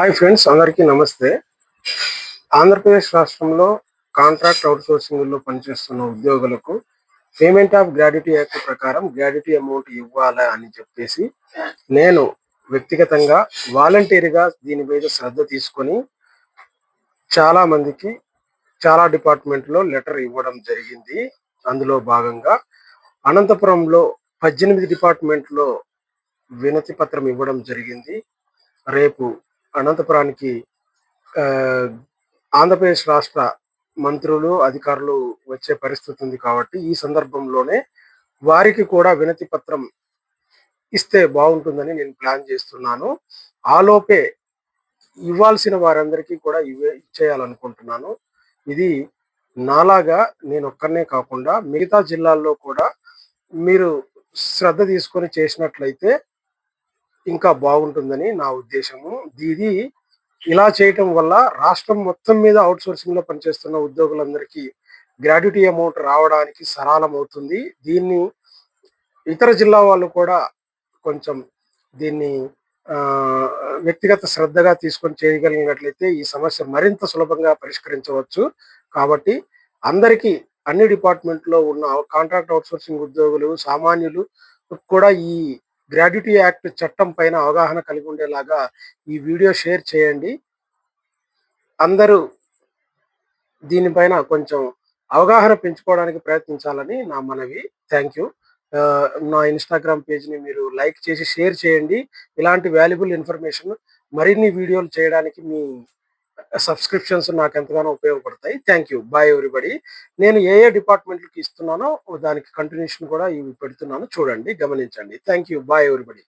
Hi friends, అందరికీ నమస్తే. ఆంధ్రప్రదేశ్ రాష్ట్రంలో కాంట్రాక్ట్ అవుట్‌సోర్సింగ్‌లో పనిచేస్తున్న ఉద్యోగులకు పేమెంట్ ఆఫ్ గ్రాట్యుటీ యాక్ట్ ప్రకారం గ్రాట్యుటీ అమౌంట్ ఇవ్వాలా అని చెప్పేసి నేను వ్యక్తిగతంగా వాలంటీర్‌గా దీని మీద శ్రద్ధ తీసుకొని చాలా మందికి చాలా డిపార్ట్‌మెంట్‌లో లెటర్ ఇవ్వడం జరిగింది. అందులో భాగంగా అనంతపురంలో 18 డిపార్ట్‌మెంట్‌లో వినతి పత్రం ఇవ్వడం జరిగింది. రేపు అనంతపురానికి ఆహ్, ఆంధ్రప్రదేశ్ రాష్ట్ర మంత్రులు, అధికారులు వచ్చే పరిస్థితి ఉంది కాబట్టి, ఈ సందర్భంలోనే వారికి కూడా వినతి పత్రం ఇస్తే బావుంటుందని నేను ప్లాన్ చేస్తున్నాను. ఆలోపే ఇవ్వాల్సిన వారందరికీ కూడా ఇచ్చేయాలనుకుంటున్నాను. ఇది నాలాగా నేనొక్కడినే కాకుండా మిగతా జిల్లాల్లో కూడా మీరు శ్రద్ధ తీసుకొని చేసినట్లయితే ఇంకా బాగుంటుందని నా ఉద్దేశము. ఇది ఇలా చేయటం వల్ల రాష్ట్రం మొత్తం మీద అవుట్‌సోర్సింగ్‌లో పనిచేస్తున్న ఉద్యోగులందరికీ గ్రాట్యుటీ అమౌంట్ రావడానికి సరళమవుతుంది. దీన్ని ఇతర జిల్లా వాళ్ళు కూడా కొంచెం దీన్ని ఆహ్, వ్యక్తిగత శ్రద్ధగా తీసుకొని చేయగలిగినట్లయితే ఈ సమస్య మరింత సులభంగా పరిష్కరించవచ్చు. కాబట్టి అందరికీ అన్ని డిపార్ట్‌మెంట్‌లో ఉన్న కాంట్రాక్ట్ అవుట్‌సోర్సింగ్ ఉద్యోగులు, సామాన్యులు కూడా ఈ గ్రాట్యుటీ యాక్ట్ చట్టం పైన అవగాహన కలిగి ఉండేలాగా ఈ వీడియో షేర్ చేయండి. అందరూ దీనిపైన కొంచెం అవగాహన పెంచుకోవడానికి ప్రయత్నించాలని నా మనవి. Thank you. నా ఇన్‌స్టాగ్రామ్ పేజ్‌ని మీరు లైక్ చేసి షేర్ చేయండి. ఇలాంటి వాల్యుబుల్ ఇన్ఫర్మేషన్ మరిన్ని వీడియోలు చేయడానికి మీ సబ్స్క్రిప్షన్స్ నాకెంతగానో ఉపయోగపడతాయి. Thank you. By everybody. నేను ఏ డిపార్ట్‌మెంట్‌లకి ఇస్తున్నానో దానికి కంటిన్యూషన్ కూడా ఇవి పెడుతున్నాను. చూడండి, గమనించండి. Thank you. By everybody.